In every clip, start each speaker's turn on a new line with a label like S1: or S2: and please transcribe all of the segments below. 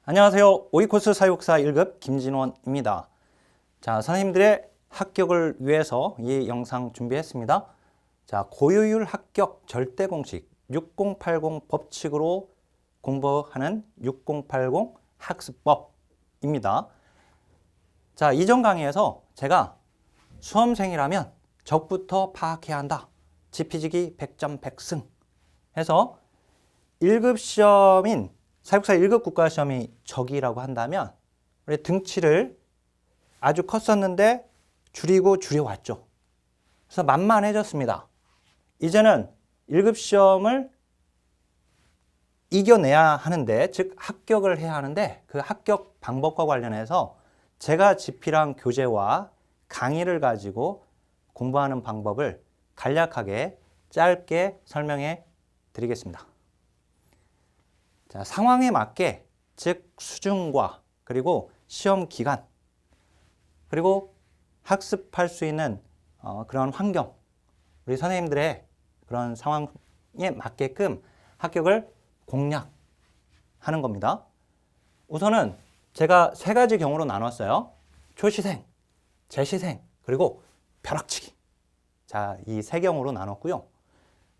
S1: 안녕하세요. 오이코스 사육사 1급 김진원입니다. 자, 선생님들의 합격을 위해서 이 영상 준비했습니다. 자, 고효율 합격 절대 공식 6080 법칙으로 공부하는 6080 학습법입니다. 자, 이전 강의에서 제가 수험생이라면 적부터 파악해야 한다. 지피지기 100점 100승 해서 1급 시험인 사육사 1급 국가시험이 적이라고 한다면 우리 등치를 아주 컸었는데 줄여왔죠. 그래서 만만해졌습니다. 이제는 1급 시험을 이겨내야 하는데, 즉 합격을 해야 하는데 그 합격 방법과 관련해서 제가 집필한 교재와 강의를 가지고 공부하는 방법을 간략하게 짧게 설명해 드리겠습니다. 자, 상황에 맞게, 즉 수준과 그리고 시험 기간 그리고 학습할 수 있는 그런 환경, 우리 선생님들의 그런 상황에 맞게끔 합격을 공략하는 겁니다. 우선은 제가 세 가지 경우로 나눴어요. 초시생, 재시생, 그리고 벼락치기. 자, 이 세 경우로 나눴고요.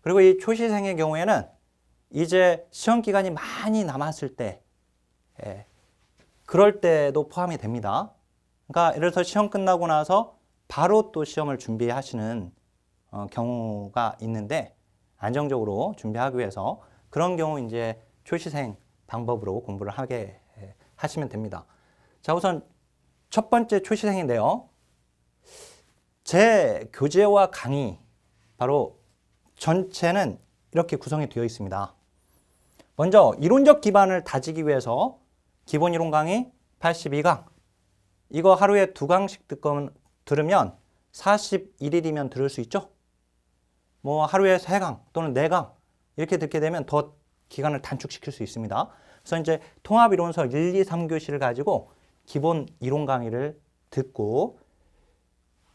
S1: 그리고 이 초시생의 경우에는 이제 시험 기간이 많이 남았을 때, 그럴 때도 포함이 됩니다. 그러니까 예를 들어서 시험 끝나고 나서 바로 또 시험을 준비하시는 경우가 있는데, 안정적으로 준비하기 위해서 그런 경우 이제 초시생 방법으로 공부를 하게 하시면 됩니다. 자, 우선 첫 번째 초시생인데요. 제 교재와 강의 바로 전체는 이렇게 구성이 되어 있습니다. 먼저 이론적 기반을 다지기 위해서 기본 이론 강의 82강, 이거 하루에 2강씩 들으면 41일이면 들을 수 있죠. 뭐 하루에 3강 또는 4강 이렇게 듣게 되면 더 기간을 단축시킬 수 있습니다. 그래서 이제 통합이론서 1, 2, 3교시를 가지고 기본 이론 강의를 듣고,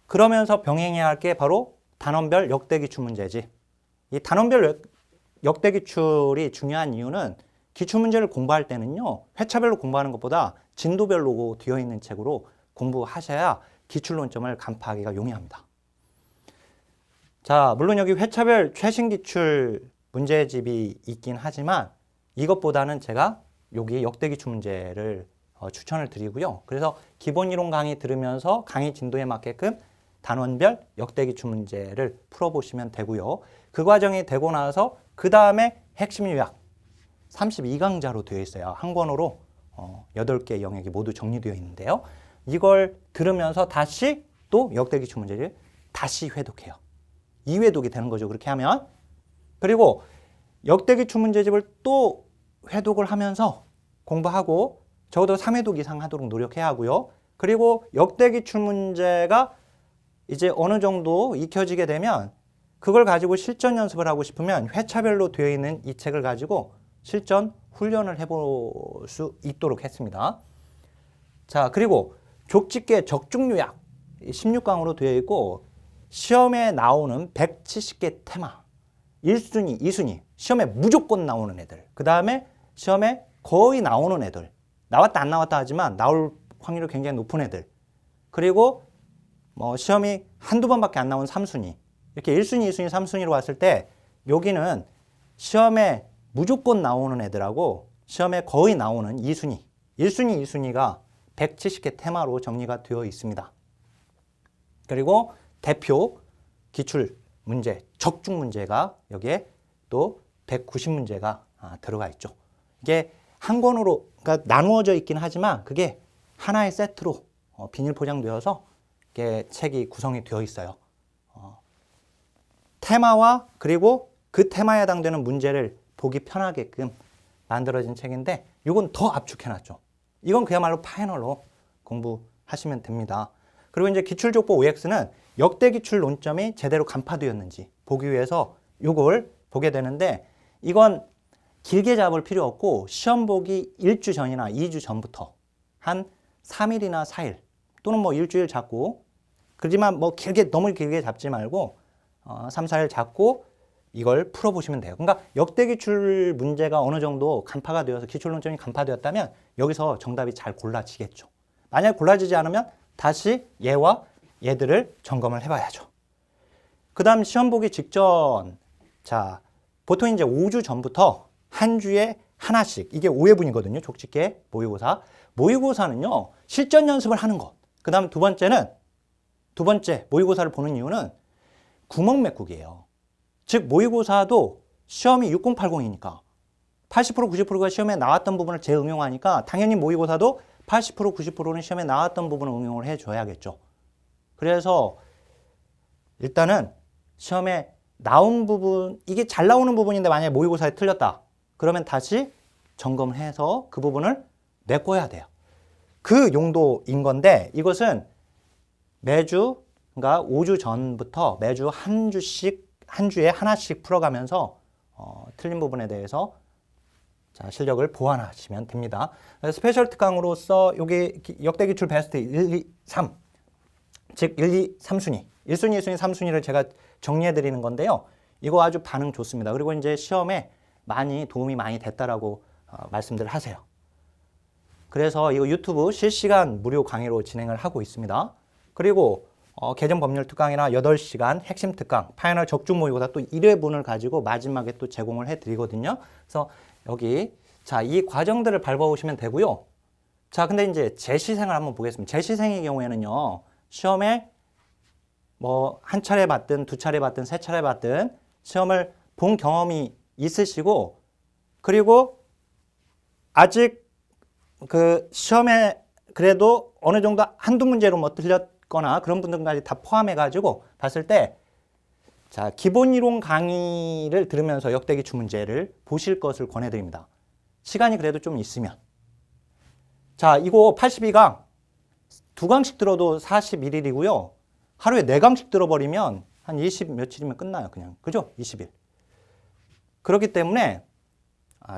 S1: 그러면서 병행해야 할 게 바로 단원별 역대기출 문제지. 이 단원별 역대기출이 중요한 이유는 기출문제를 공부할 때는요, 회차별로 공부하는 것보다 진도별로 되어 있는 책으로 공부하셔야 기출론점을 간파하기가 용이합니다. 자, 물론 여기 회차별 최신 기출 문제집이 있긴 하지만 이것보다는 제가 여기 역대기출 문제를 추천을 드리고요. 그래서 기본 이론 강의 들으면서 강의 진도에 맞게끔 단원별 역대기출 문제를 풀어보시면 되고요. 그 과정이 되고 나서 그 다음에 핵심 요약 32강자로 되어 있어요. 한 권으로 8개 영역이 모두 정리되어 있는데요. 이걸 들으면서 다시 또 역대기출 문제를 다시 회독해요. 2회독이 되는 거죠. 그렇게 하면. 그리고 역대기출 문제집을 또 회독을 하면서 공부하고 적어도 3회독 이상 하도록 노력해야 하고요. 그리고 역대기출 문제가 이제 어느 정도 익혀지게 되면 그걸 가지고 실전 연습을 하고 싶으면 회차별로 되어 있는 이 책을 가지고 실전 훈련을 해볼 수 있도록 했습니다. 자, 그리고 족집게 적중요약 16강으로 되어 있고, 시험에 나오는 170개 테마 1순위, 2순위, 시험에 무조건 나오는 애들, 그 다음에 시험에 거의 나오는 애들, 나왔다 안 나왔다 하지만 나올 확률이 굉장히 높은 애들, 그리고 뭐 시험이 한두 번밖에 안 나온 3순위, 이렇게 1순위, 2순위, 3순위로 왔을 때 여기는 시험에 무조건 나오는 애들하고 시험에 거의 나오는 2순위, 1순위, 2순위가 170개 테마로 정리가 되어 있습니다. 그리고 대표 기출 문제, 적중 문제가 여기에 또 190문제가 들어가 있죠. 이게 한 권으로 그러니까 나누어져 있긴 하지만 그게 하나의 세트로 비닐 포장되어서 이게 책이 구성이 되어 있어요. 테마와 그리고 그 테마에 해당되는 문제를 보기 편하게끔 만들어진 책인데, 이건 더 압축해놨죠. 이건 그야말로 파이널로 공부하시면 됩니다. 그리고 이제 기출족보 OX는 역대 기출 논점이 제대로 간파되었는지 보기 위해서 이걸 보게 되는데, 이건 길게 잡을 필요 없고 시험 보기 1주 전이나 2주 전부터 한 3일이나 4일 또는 뭐 일주일 잡고, 그렇지만 뭐 너무 길게 잡지 말고 3, 4일 잡고 이걸 풀어보시면 돼요. 그러니까 역대기출 문제가 어느 정도 간파가 되어서 기출론점이 간파되었다면 여기서 정답이 잘 골라지겠죠. 만약 골라지지 않으면 다시 얘와 얘들을 점검을 해봐야죠. 그 다음 시험 보기 직전, 자, 보통 이제 5주 전부터 한 주에 하나씩, 이게 5회분이거든요. 족집게 모의고사. 모의고사는요, 실전 연습을 하는 것. 그 다음 두 번째 모의고사를 보는 이유는 구멍 메꾸기예요. 즉, 모의고사도 시험이 6080이니까 80% 90%가 시험에 나왔던 부분을 재응용하니까 당연히 모의고사도 80% 90%는 시험에 나왔던 부분을 응용을 해줘야겠죠. 그래서 일단은 시험에 나온 부분, 이게 잘 나오는 부분인데 만약에 모의고사에 틀렸다. 그러면 다시 점검을 해서 그 부분을 메꿔야 돼요. 그 용도인 건데 이것은 매주, 그러니까 5주 전부터 매주 한 주에 하나씩 풀어가면서 틀린 부분에 대해서 자, 실력을 보완하시면 됩니다. 스페셜 특강으로서 여기 역대기출 베스트 1, 2, 3, 즉 1, 2, 3순위, 1순위, 2순위, 3순위를 제가 정리해 드리는 건데요. 이거 아주 반응 좋습니다. 그리고 이제 시험에 도움이 많이 됐다라고 말씀들 하세요. 그래서 이거 유튜브 실시간 무료 강의로 진행을 하고 있습니다. 그리고 개정 법률 특강이나 8시간 핵심 특강, 파이널 적중 모의고사 또 1회분을 가지고 마지막에 또 제공을 해 드리거든요. 그래서 여기 자, 이 과정들을 밟아오시면 되고요. 자, 근데 이제 재시생을 한번 보겠습니다. 재시생의 경우에는요. 시험에 뭐 한 차례 받든 두 차례 받든 세 차례 받든 시험을 본 경험이 있으시고 그리고 아직 그 시험에 그래도 어느 정도 한두 문제로 뭐 틀렸거나 그런 분들까지 다 포함해 가지고 봤을 때 자, 기본 이론 강의를 들으면서 역대기출 문제를 보실 것을 권해드립니다. 시간이 그래도 좀 있으면. 자, 이거 82강, 2강씩 들어도 41일이고요. 하루에 4강씩 들어버리면 한 20 며칠이면 끝나요, 그냥. 그죠? 20일. 그렇기 때문에,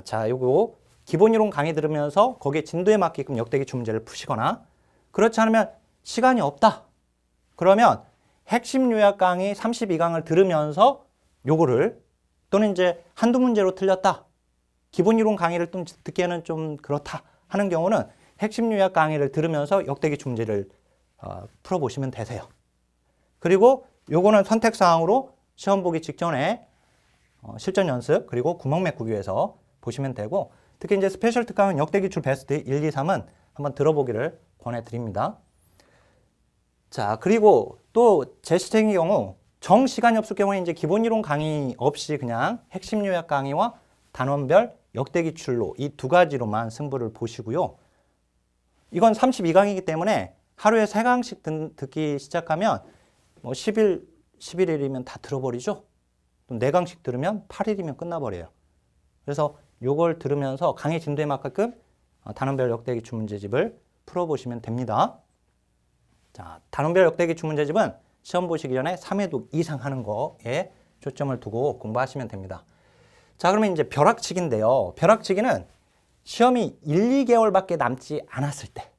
S1: 자, 요거 기본 이론 강의 들으면서 거기에 진도에 맞게끔 역대기출 문제를 푸시거나, 그렇지 않으면 시간이 없다. 그러면 핵심 요약 강의 32강을 들으면서 요거를 또는 이제 한두 문제로 틀렸다. 기본 이론 강의를 좀 듣기에는 좀 그렇다 하는 경우는 핵심 요약 강의를 들으면서 역대기출 문제를 풀어보시면 되세요. 그리고 요거는 선택사항으로 시험 보기 직전에 실전 연습 그리고 구멍 메꾸기 위해서 보시면 되고 특히 이제 스페셜 특강은 역대기출 베스트 1, 2, 3은 한번 들어보기를 권해드립니다. 자, 그리고 또 재시생의 경우 정시간이 없을 경우에 이제 기본 이론 강의 없이 그냥 핵심 요약 강의와 단원별 역대기출로 이 두 가지로만 승부를 보시고요. 이건 32강이기 때문에 하루에 3강씩 듣기 시작하면 뭐 11일이면 다 들어버리죠. 또 4강씩 들으면 8일이면 끝나버려요. 그래서 요걸 들으면서 강의 진도에 맞게끔 단원별 역대기출 문제집을 풀어보시면 됩니다. 자, 단원별 역대기출 문제집은 시험 보시기 전에 3회독 이상 하는 거에 초점을 두고 공부하시면 됩니다. 자, 그러면 이제 벼락치기인데요. 벼락치기는 시험이 1, 2개월밖에 남지 않았을 때.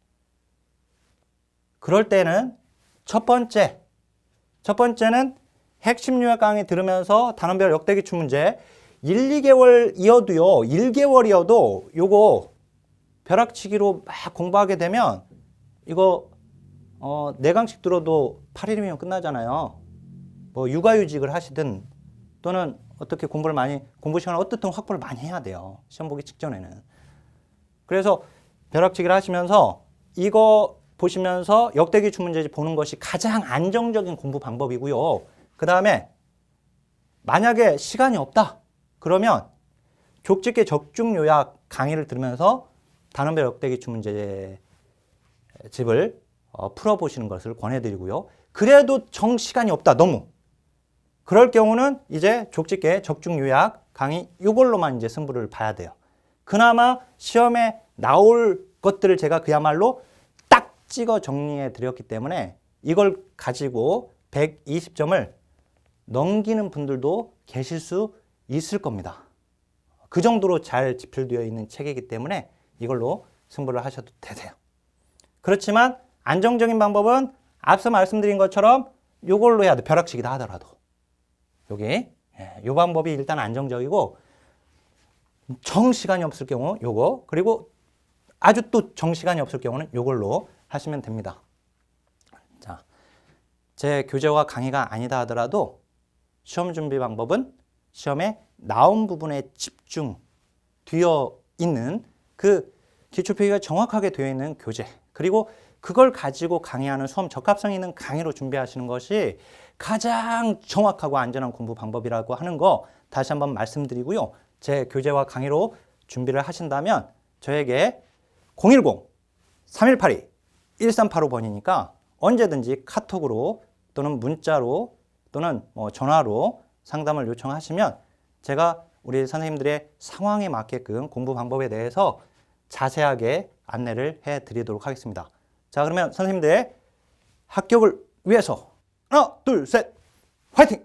S1: 그럴 때는 첫 번째는 핵심 요약 강의 들으면서 단원별 역대기출 문제 1, 2개월이어도요. 1개월이어도 요거 벼락치기로 막 공부하게 되면 이거 4강씩 들어도 8일이면 끝나잖아요. 뭐 육아휴직을 하시든 또는 어떻게 공부 시간을 어떻든 확보를 많이 해야 돼요. 시험 보기 직전에는. 그래서 벼락치기를 하시면서 이거 보시면서 역대기출 문제집 보는 것이 가장 안정적인 공부 방법이고요. 그 다음에 만약에 시간이 없다. 그러면 족집게 적중 요약 강의를 들으면서 단원별 역대기출 문제집을 풀어보시는 것을 권해드리고요. 그래도 정시간이 없다. 너무. 그럴 경우는 이제 족집게 적중 요약 강의 이걸로만 이제 승부를 봐야 돼요. 그나마 시험에 나올 것들을 제가 그야말로 딱 찍어 정리해 드렸기 때문에 이걸 가지고 120점을 넘기는 분들도 계실 수 있을 겁니다. 그 정도로 잘 집필되어 있는 책이기 때문에 이걸로 승부를 하셔도 되세요. 그렇지만 안정적인 방법은 앞서 말씀드린 것처럼 이걸로 해야 돼. 벼락치기다 하더라도. 여기 이 방법이 일단 안정적이고 정 시간이 없을 경우 요거 그리고 아주 또 정 시간이 없을 경우는 요걸로 하시면 됩니다. 자, 제 교재와 강의가 아니다 하더라도 시험 준비 방법은 시험에 나온 부분에 집중되어 있는 그 기출표기가 정확하게 되어 있는 교재 그리고 그걸 가지고 강의하는 수험 적합성 있는 강의로 준비하시는 것이 가장 정확하고 안전한 공부 방법이라고 하는 거 다시 한번 말씀드리고요. 제 교재와 강의로 준비를 하신다면 저에게 010-3182-1385번이니까 언제든지 카톡으로 또는 문자로 또는 전화로 상담을 요청하시면 제가 우리 선생님들의 상황에 맞게끔 공부 방법에 대해서 자세하게 안내를 해드리도록 하겠습니다. 자, 그러면 선생님들의 합격을 위해서 하나, 둘, 셋, 화이팅!